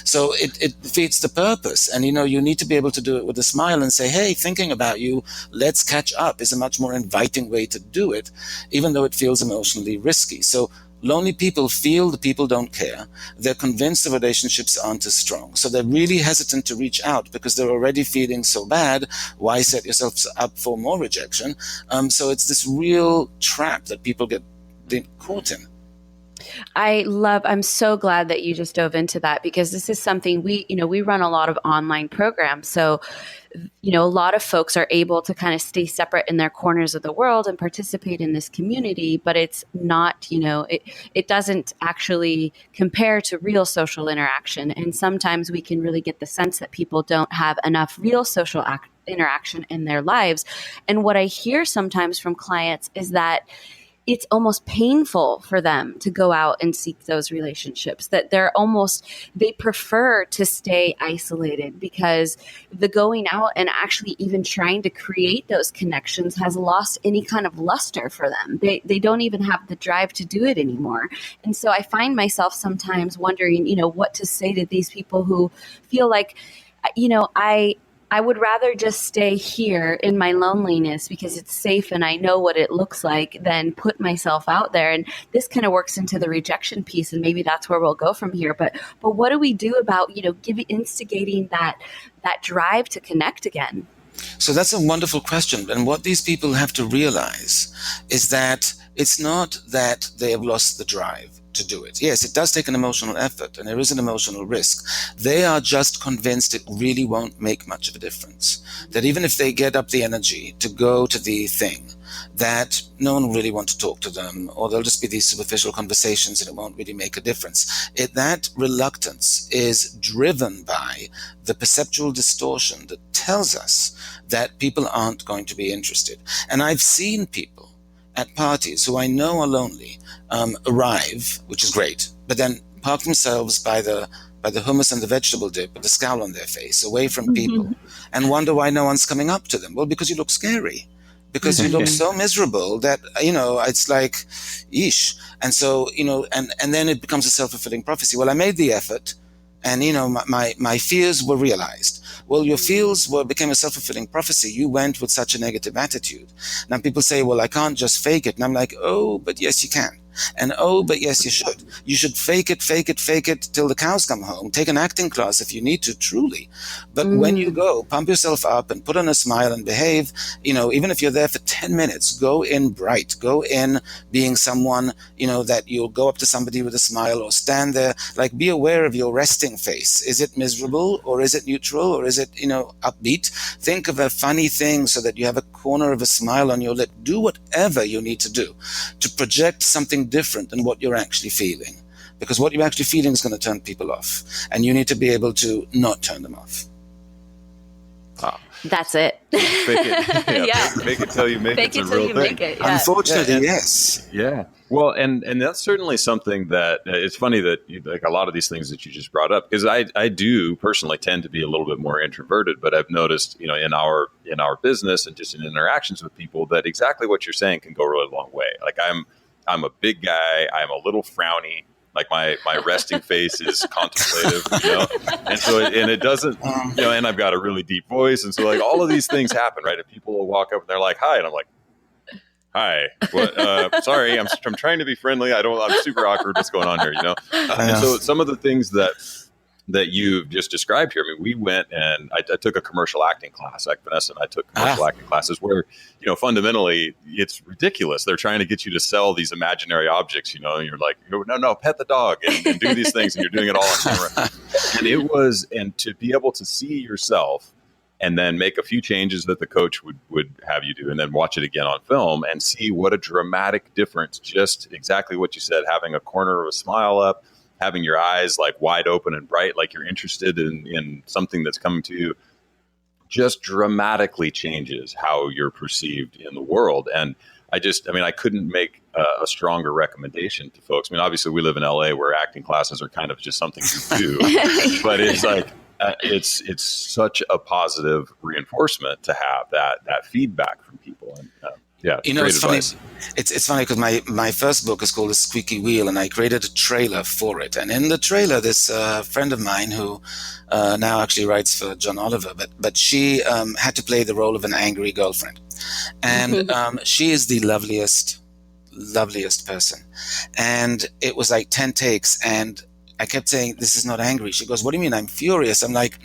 So it defeats the purpose. And, you need to be able to do it with a smile and say, hey, thinking about you, let's catch up is a much more inviting way to do it, even though it feels emotionally risky. So lonely people feel the people don't care. They're convinced the relationships aren't as strong. So they're really hesitant to reach out because they're already feeling so bad. Why set yourselves up for more rejection? So it's this real trap that people get caught in. I'm so glad that you just dove into that, because this is something we run a lot of online programs. So, a lot of folks are able to kind of stay separate in their corners of the world and participate in this community, but it's not, it doesn't actually compare to real social interaction. And sometimes we can really get the sense that people don't have enough real social interaction in their lives. And what I hear sometimes from clients is that it's almost painful for them to go out and seek those relationships, that they prefer to stay isolated because the going out and actually even trying to create those connections has lost any kind of luster for them. They don't even have the drive to do it anymore. And so I find myself sometimes wondering, what to say to these people who feel like, I would rather just stay here in my loneliness because it's safe and I know what it looks like than put myself out there. And this kind of works into the rejection piece, and maybe that's where we'll go from here. But what do we do about, instigating that drive to connect again? So that's a wonderful question. And what these people have to realize is that it's not that they have lost the drive to do it. Yes, it does take an emotional effort and there is an emotional risk. They are just convinced it really won't make much of a difference. That even if they get up the energy to go to the thing, that no one will really want to talk to them, or there'll just be these superficial conversations and it won't really make a difference. That reluctance is driven by the perceptual distortion that tells us that people aren't going to be interested. And I've seen people at parties who I know are lonely arrive, which is great, but then park themselves by the hummus and the vegetable dip with a scowl on their face, away from people, and wonder why no one's coming up to them. Well, because you look scary. Because you look so miserable that, it's like, eesh. And so, and then it becomes a self-fulfilling prophecy. Well, I made the effort and, my fears were realized. Well, your fears became a self-fulfilling prophecy. You went with such a negative attitude. Now people say, well, I can't just fake it. And I'm like, oh, but yes, you can. And oh, but yes, you should. You should fake it till the cows come home. Take an acting class if you need to, truly. But when you go, pump yourself up and put on a smile and behave, even if you're there for 10 minutes, go in bright, go in being someone, that you'll go up to somebody with a smile or stand there, like be aware of your resting face. Is it miserable or is it neutral or is it, upbeat? Think of a funny thing so that you have a corner of a smile on your lip. Do whatever you need to do to project something different than what you're actually feeling, because what you're actually feeling is going to turn people off, and you need to be able to not turn them off. That's it. Fake it. Make it till you make it. Fake it till you make it. Yeah. Unfortunately, yes. Yeah. Well, and that's certainly something that it's funny that like a lot of these things that you just brought up, because I do personally tend to be a little bit more introverted, but I've noticed, in our business and just in interactions with people, that exactly what you're saying can go a really long way. Like I'm a big guy. I'm a little frowny. Like my resting face is contemplative, and so it doesn't, and I've got a really deep voice. And so like all of these things happen, right? And people will walk up and they're like, hi. And I'm like, hi, what, sorry, I'm trying to be friendly. I'm super awkward. What's going on here? And so some of the things that you just described here. I mean, we went and I took a commercial acting class. Like Vanessa and I took commercial acting classes where, fundamentally it's ridiculous. They're trying to get you to sell these imaginary objects, and you're like, no, pet the dog and do these things. And you're doing it all on camera. And to be able to see yourself and then make a few changes that the coach would have you do and then watch it again on film and see what a dramatic difference, just exactly what you said, having a corner of a smile up, having your eyes like wide open and bright, like you're interested in something that's coming to you, just dramatically changes how you're perceived in the world. And I couldn't make a stronger recommendation to folks. I mean, obviously we live in LA where acting classes are kind of just something you do, but it's like, it's such a positive reinforcement to have that feedback from people. And it's funny. It's funny because my first book is called The Squeaky Wheel, and I created a trailer for it. And in the trailer, this friend of mine who now actually writes for John Oliver, but she had to play the role of an angry girlfriend, and she is the loveliest person. And it was like 10 takes, and I kept saying, this is not angry. She goes, what do you mean? I'm furious. I'm like,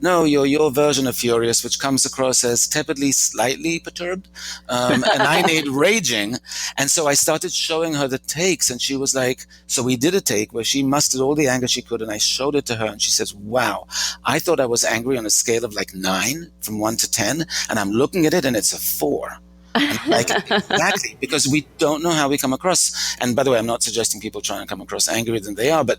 no, you're your version of furious, which comes across as tepidly, slightly perturbed. And I need raging. And so I started showing her the takes, and she was like, so we did a take where she mustered all the anger she could, and I showed it to her, and she says, wow, I thought I was angry on a scale of like 9 from 1 to 10, and I'm looking at it and it's a 4. Like, exactly, because we don't know how we come across. And by the way, I'm not suggesting people try and come across angrier than they are, but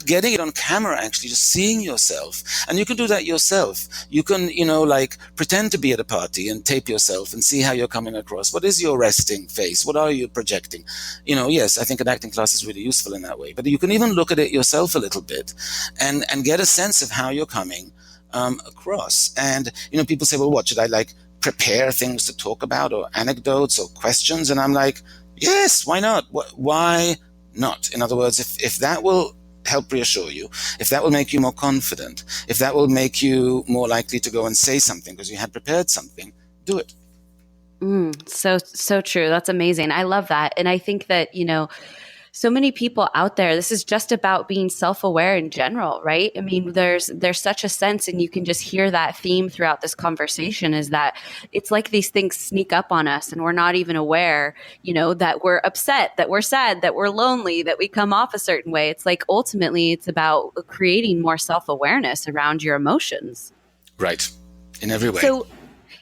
getting it on camera, actually just seeing yourself, and you can do that yourself. You can, like pretend to be at a party and tape yourself and see how you're coming across. What is your resting face? What are you projecting? Yes, I think an acting class is really useful in that way, but you can even look at it yourself a little bit and get a sense of how you're coming across. And, people say, well, what should I like prepare things to talk about or anecdotes or questions? And I'm like, yes, why not? Why not? In other words, if that will help reassure you, if that will make you more confident, if that will make you more likely to go and say something because you had prepared something, do it. So true. That's amazing. I love that. And I think that, so many people out there, this is just about being self-aware in general, right? I mean, there's such a sense, and you can just hear that theme throughout this conversation, is that it's like these things sneak up on us and we're not even aware, that we're upset, that we're sad, that we're lonely, that we come off a certain way. It's like, ultimately, it's about creating more self-awareness around your emotions. Right. In every way. So,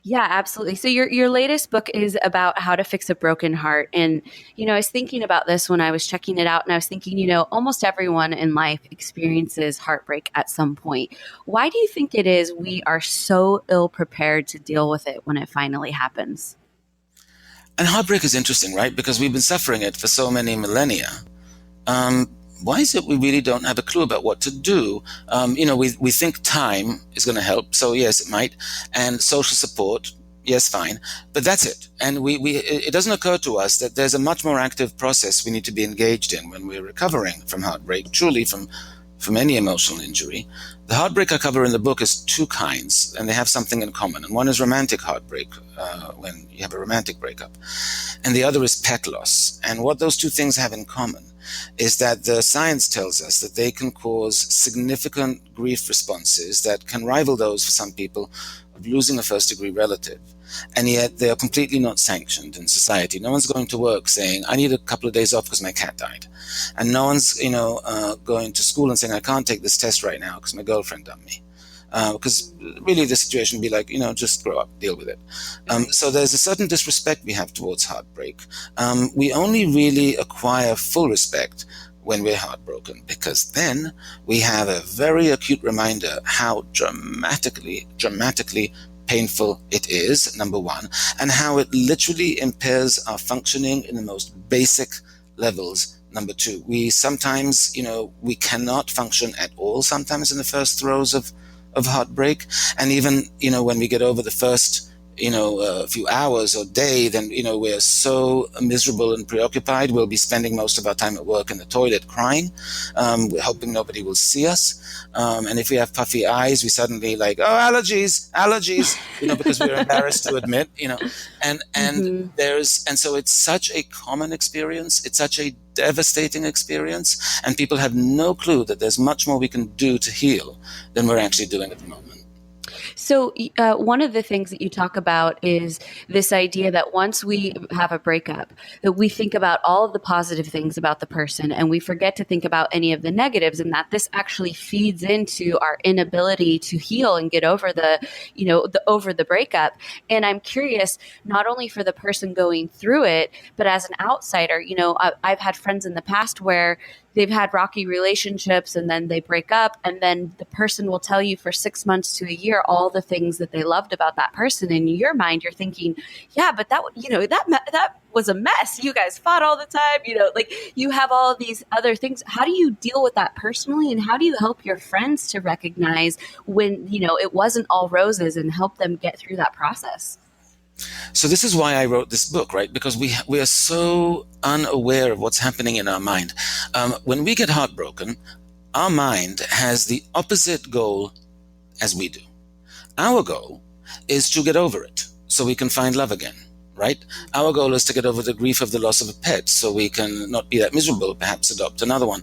yeah, absolutely. So your latest book is about how to fix a broken heart. And, I was thinking about this when I was checking it out, and I was thinking, almost everyone in life experiences heartbreak at some point. Why do you think it is we are so ill prepared to deal with it when it finally happens? And heartbreak is interesting, right? Because we've been suffering it for so many millennia. Why is it we really don't have a clue about what to do? We think time is going to help. So yes, it might. And social support, yes, fine. But that's it. And it doesn't occur to us that there's a much more active process we need to be engaged in when we're recovering from heartbreak, truly from any emotional injury. The heartbreak I cover in the book is 2 kinds, and they have something in common. And one is romantic heartbreak, when you have a romantic breakup. And the other is pet loss. And what those 2 things have in common is that the science tells us that they can cause significant grief responses that can rival those for some people of losing a first-degree relative. And yet they are completely not sanctioned in society. No one's going to work saying, I need a couple of days off because my cat died. And no one's, going to school and saying, I can't take this test right now because my girlfriend dumped me. Because really the situation would be like, just grow up, deal with it. So there's a certain disrespect we have towards heartbreak. We only really acquire full respect when we're heartbroken, because then we have a very acute reminder how dramatically painful it is, number one, and how it literally impairs our functioning in the most basic levels, number two. We sometimes, we cannot function at all sometimes in the first throes of heartbreak. And even, when we get over the first, a few hours or day, then, we're so miserable and preoccupied. We'll be spending most of our time at work in the toilet crying. We're hoping nobody will see us. And if we have puffy eyes, we suddenly like, oh, allergies, because we're embarrassed to admit, and so it's such a common experience. It's such a devastating experience. And people have no clue that there's much more we can do to heal than we're actually doing at the moment. So one of the things that you talk about is this idea that once we have a breakup, that we think about all of the positive things about the person and we forget to think about any of the negatives, and that this actually feeds into our inability to heal and get over the breakup. And I'm curious, not only for the person going through it, but as an outsider, I've had friends in the past where they've had rocky relationships and then they break up, and then the person will tell you for 6 months to a year all the things that they loved about that person. In your mind, you're thinking, yeah, but that was a mess. You guys fought all the time. You have all of these other things. How do you deal with that personally, and how do you help your friends to recognize when it wasn't all roses and help them get through that process? So this is why I wrote this book, right? Because we are so unaware of what's happening in our mind. When we get heartbroken, our mind has the opposite goal as we do. Our goal is to get over it so we can find love again, right? Our goal is to get over the grief of the loss of a pet so we can not be that miserable, perhaps adopt another one.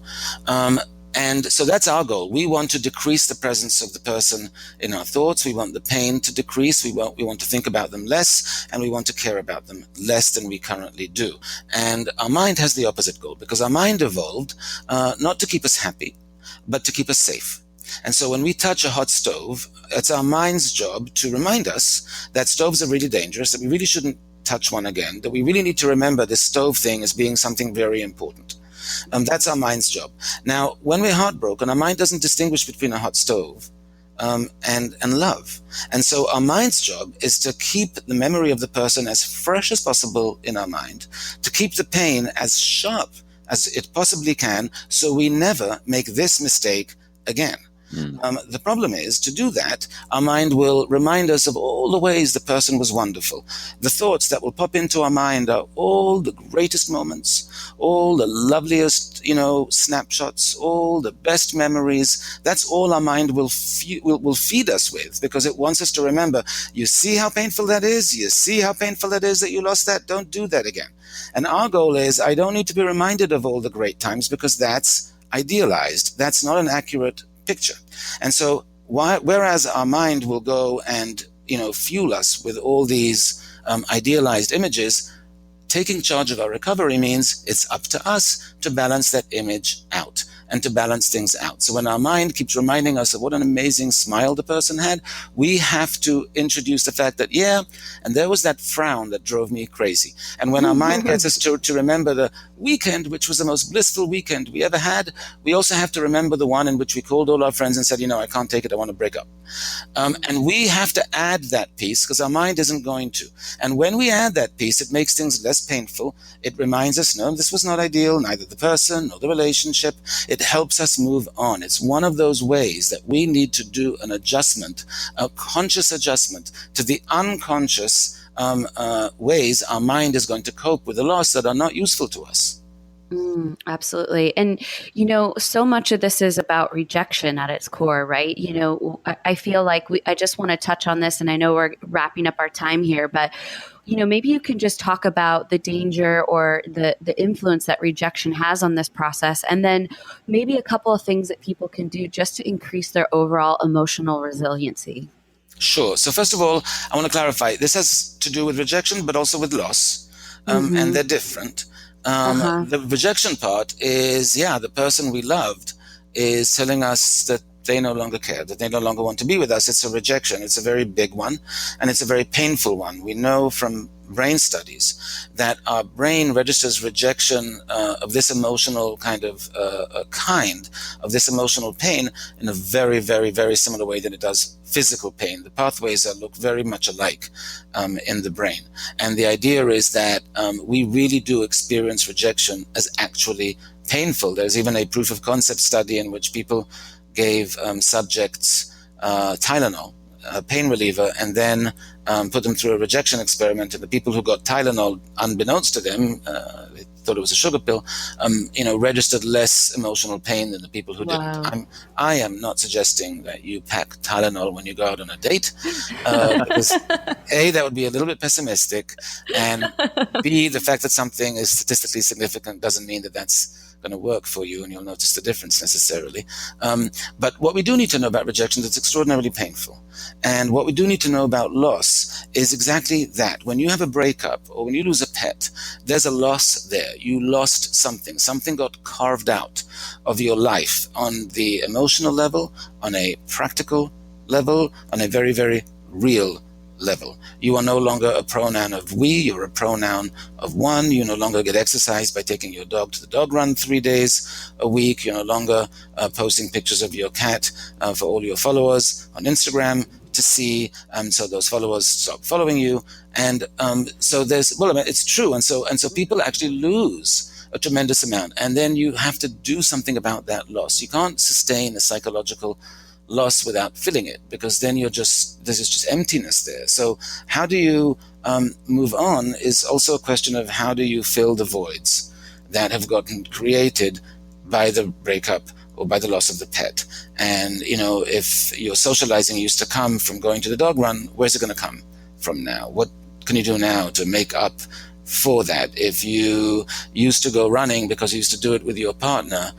And so that's our goal. We want to decrease the presence of the person in our thoughts. We want the pain to decrease. We want to think about them less, and we want to care about them less than we currently do. And our mind has the opposite goal, because our mind evolved not to keep us happy, but to keep us safe. And so when we touch a hot stove, it's our mind's job to remind us that stoves are really dangerous, that we really shouldn't touch one again, that we really need to remember this stove thing as being something very important. That's our mind's job. Now, when we're heartbroken, our mind doesn't distinguish between a hot stove and love. And so our mind's job is to keep the memory of the person as fresh as possible in our mind, to keep the pain as sharp as it possibly can, so we never make this mistake again. The problem is, to do that, our mind will remind us of all the ways the person was wonderful. The thoughts that will pop into our mind are all the greatest moments, all the loveliest, snapshots, all the best memories. That's all our mind will feed us with, because it wants us to remember, you see how painful that is? You see how painful that is that you lost that? Don't do that again. And our goal is, I don't need to be reminded of all the great times, because that's idealized. That's not an accurate picture. And so whereas our mind will go and fuel us with all these idealized images, taking charge of our recovery means it's up to us to balance that image out and to balance things out. So when our mind keeps reminding us of what an amazing smile the person had, we have to introduce the fact that, and there was that frown that drove me crazy. And when our mind gets us to remember the weekend, which was the most blissful weekend we ever had, we also have to remember the one in which we called all our friends and said, I can't take it, I want to break up. And we have to add that piece, because our mind isn't going to. And when we add that piece, it makes things less painful. It reminds us, no, this was not ideal, neither the person nor the relationship. It helps us move on. It's one of those ways that we need to do an adjustment, a conscious adjustment to the unconscious ways our mind is going to cope with the loss that are not useful to us. Absolutely. And, so much of this is about rejection at its core, right? I feel like I just want to touch on this, and I know we're wrapping up our time here, but, maybe you can just talk about the danger or the influence that rejection has on this process, and then maybe a couple of things that people can do just to increase their overall emotional resiliency. Sure. So first of all, I want to clarify, this has to do with rejection, but also with loss, and they're different. The rejection part is, the person we loved is telling us that they no longer care, that they no longer want to be with us. It's a rejection. It's a very big one, and it's a very painful one. We know from brain studies that our brain registers rejection of this emotional of this emotional pain in a very, very, very similar way than it does physical pain. The pathways look very much alike in the brain. And the idea is that we really do experience rejection as actually painful. There's even a proof of concept study in which people gave subjects Tylenol a pain reliever and then put them through a rejection experiment, and the people who got Tylenol, unbeknownst to them, they thought it was a sugar pill, registered less emotional pain than the people who Wow. didn't. I am not suggesting that you pack Tylenol when you go out on a date, because A, that would be a little bit pessimistic, and B, the fact that something is statistically significant doesn't mean that that's going to work for you and you'll notice the difference necessarily. But what we do need to know about rejection is it's extraordinarily painful. And what we do need to know about loss is exactly that. When you have a breakup or when you lose a pet, there's a loss there. You lost something. Something got carved out of your life on the emotional level, on a practical level, on a very, very real level. You are no longer a pronoun of we, you're a pronoun of one. You no longer get exercise by taking your dog to the dog run 3 days a week. You're no longer posting pictures of your cat for all your followers on Instagram to see, so those followers stop following you. And so it's true. And so people actually lose a tremendous amount. And then you have to do something about that loss. You can't sustain a psychological loss without filling it, because then there's just emptiness there. So how do you move on is also a question of how do you fill the voids that have gotten created by the breakup or by the loss of the pet. And, if your socializing used to come from going to the dog run, where's it going to come from now? What can you do now to make up for that? If you used to go running because you used to do it with your partner,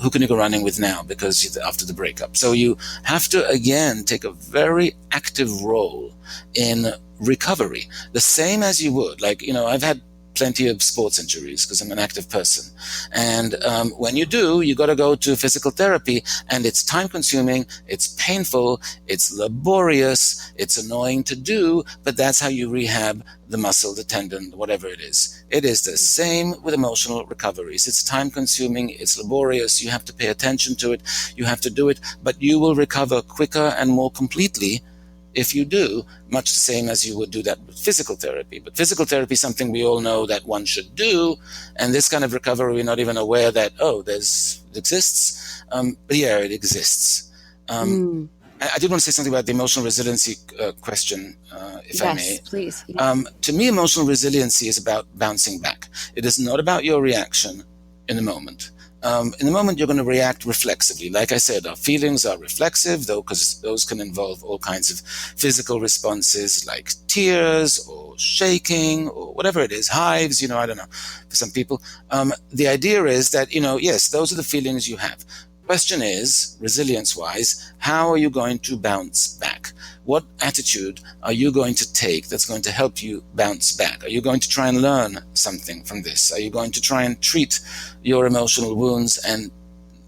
who can you go running with now because after the breakup? So you have to, again, take a very active role in recovery, the same as you would. I've had plenty of sports injuries because I'm an active person. And when you do, you got to go to physical therapy, and it's time consuming, it's painful, it's laborious, it's annoying to do, but that's how you rehab the muscle, the tendon, whatever it is. It is the same with emotional recoveries. It's time consuming, it's laborious, you have to pay attention to it, you have to do it, but you will recover quicker and more completely if you do, much the same as you would do that with physical therapy. But physical therapy is something we all know that one should do, and this kind of recovery, we're not even aware that, it exists. But yeah, it exists. I did want to say something about the emotional resiliency question, if I may. Yes, please. Yeah. To me, emotional resiliency is about bouncing back. It is not about your reaction in the moment. In the moment, you're going to react reflexively. Like I said, our feelings are reflexive, though, because those can involve all kinds of physical responses like tears or shaking or whatever it is, hives, I don't know, for some people. The idea is that, yes, those are the feelings you have. Question is, resilience-wise, how are you going to bounce back? What attitude are you going to take that's going to help you bounce back? Are you going to try and learn something from this? Are you going to try and treat your emotional wounds and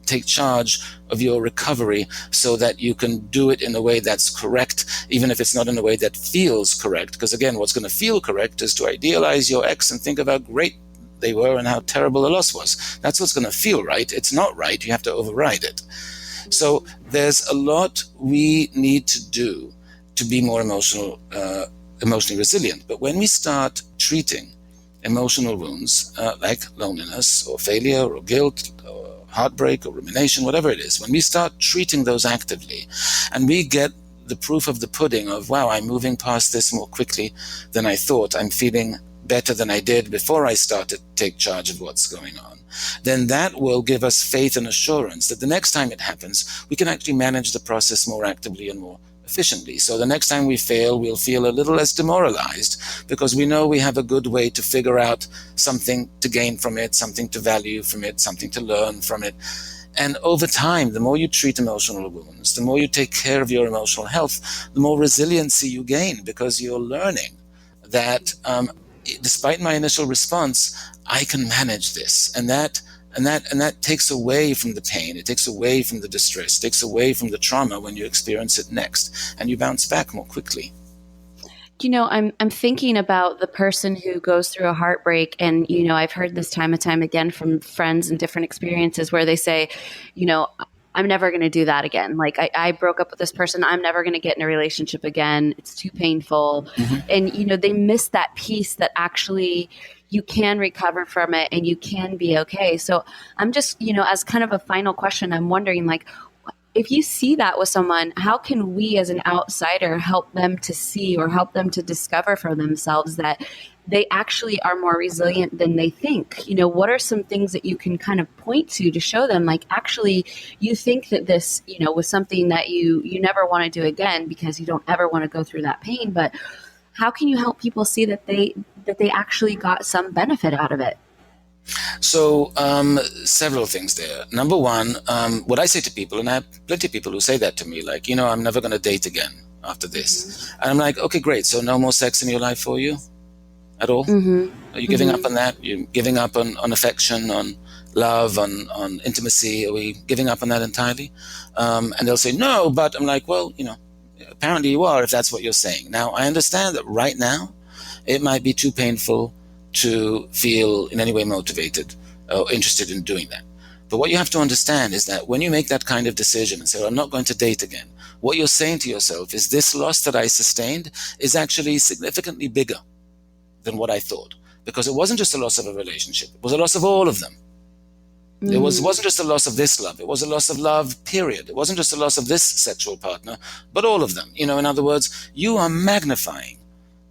take charge of your recovery so that you can do it in a way that's correct, even if it's not in a way that feels correct? Because again, what's going to feel correct is to idealize your ex and think of how great they were and how terrible the loss was. That's what's going to feel right. It's not right. You have to override it. So there's a lot we need to do to be more emotionally resilient. But when we start treating emotional wounds like loneliness or failure or guilt or heartbreak or rumination, whatever it is, when we start treating those actively and we get the proof of the pudding of, wow, I'm moving past this more quickly than I thought, I'm feeling better than I did before I started to take charge of what's going on, then that will give us faith and assurance that the next time it happens, we can actually manage the process more actively and more efficiently. So the next time we fail, we'll feel a little less demoralized because we know we have a good way to figure out something to gain from it, something to value from it, something to learn from it. And over time, the more you treat emotional wounds, the more you take care of your emotional health, the more resiliency you gain because you're learning that despite my initial response, I can manage this. And that takes away from the pain. It takes away from the distress. It takes away from the trauma when you experience it next, and you bounce back more quickly. I'm thinking about the person who goes through a heartbreak, and I've heard this time and time again from friends and different experiences where they say, I'm never going to do that again. Like I broke up with this person. I'm never going to get in a relationship again. It's too painful. Mm-hmm. And, they miss that piece that actually you can recover from it and you can be okay. So I'm just, as kind of a final question, I'm wondering, like, if you see that with someone, how can we as an outsider help them to see or help them to discover for themselves that they actually are more resilient than they think? You know, what are some things that you can kind of point to show them, like, actually, you think that this, you know, was something that you never want to do again because you don't ever want to go through that pain, but how can you help people see that they actually got some benefit out of it? So several things there. Number one, what I say to people, and I have plenty of people who say that to me, like, you know, I'm never going to date again after this. And I'm like, okay, great. So no more sex in your life for you at all? Are you giving up on that? You're giving up on affection, on love, on intimacy? Are we giving up on that entirely? And they'll say, no, but I'm like, well, you know, apparently you are, if that's what you're saying. Now, I understand that right now it might be too painful to feel in any way motivated or interested in doing that. But what you have to understand is that when you make that kind of decision and say, well, I'm not going to date again, what you're saying to yourself is this loss that I sustained is actually significantly bigger than what I thought. Because it wasn't just a loss of a relationship, it was a loss of all of them. It wasn't just a loss of this love, it was a loss of love, period. It wasn't just a loss of this sexual partner, but all of them. You know, in other words, you are magnifying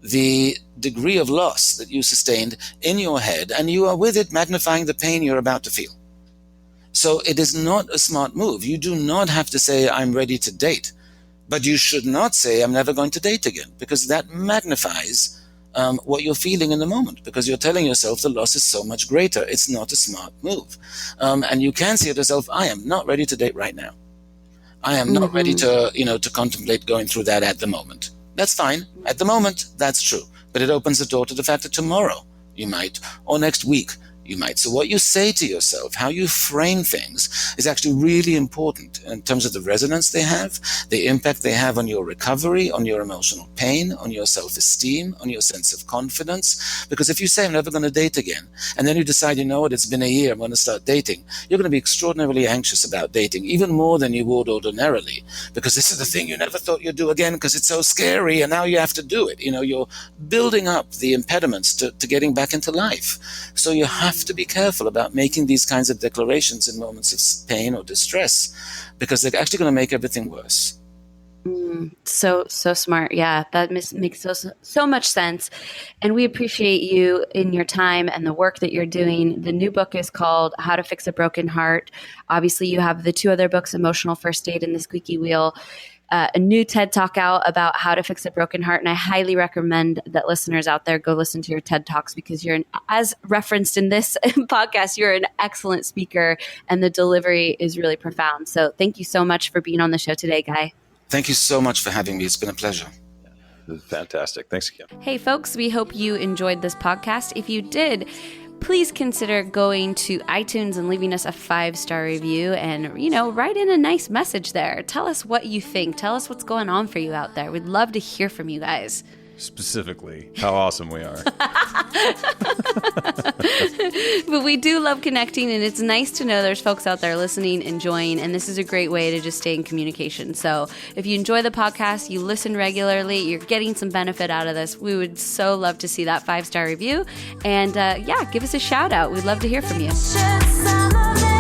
the degree of loss that you sustained in your head, and you are with it magnifying the pain you're about to feel. So it is not a smart move. You do not have to say, I'm ready to date, but you should not say, I'm never going to date again, because that magnifies what you're feeling in the moment, because you're telling yourself the loss is so much greater. It's not a smart move. And you can say to yourself, I am not ready to date right now. I am not ready to, you know, to contemplate going through that at the moment. That's fine. At the moment, that's true. But it opens the door to the fact that tomorrow you might, or next week you might. So what you say to yourself, how you frame things, is actually really important in terms of the resonance they have, the impact they have on your recovery, on your emotional pain, on your self-esteem, on your sense of confidence. Because if you say, I'm never going to date again, and then you decide, you know what, it's been a year, I'm going to start dating, you're going to be extraordinarily anxious about dating, even more than you would ordinarily, because this is the thing you never thought you'd do again because it's so scary, and now you have to do it. You know, you're building up the impediments to getting back into life. So you have to be careful about making these kinds of declarations in moments of pain or distress, because they're actually going to make everything worse. So smart. Yeah, that makes so much sense. And we appreciate you in your time and the work that you're doing. The new book is called How to Fix a Broken Heart. Obviously, you have the two other books, Emotional First Aid and The Squeaky Wheel. A new TED Talk out about how to fix a broken heart. And I highly recommend that listeners out there go listen to your TED Talks, because as referenced in this podcast, you're an excellent speaker and the delivery is really profound. So thank you so much for being on the show today, Guy. Thank you so much for having me. It's been a pleasure. This is fantastic. Thanks again. Hey, folks, we hope you enjoyed this podcast. If you did, please consider going to iTunes and leaving us a 5-star review and, you know, write in a nice message there. Tell us what you think. Tell us what's going on for you out there. We'd love to hear from you guys. Specifically, how awesome we are. But we do love connecting, and it's nice to know there's folks out there listening, enjoying, and this is a great way to just stay in communication. So if you enjoy the podcast, you listen regularly, you're getting some benefit out of this, we would so love to see that 5-star review. And give us a shout out. We'd love to hear from you. Some of it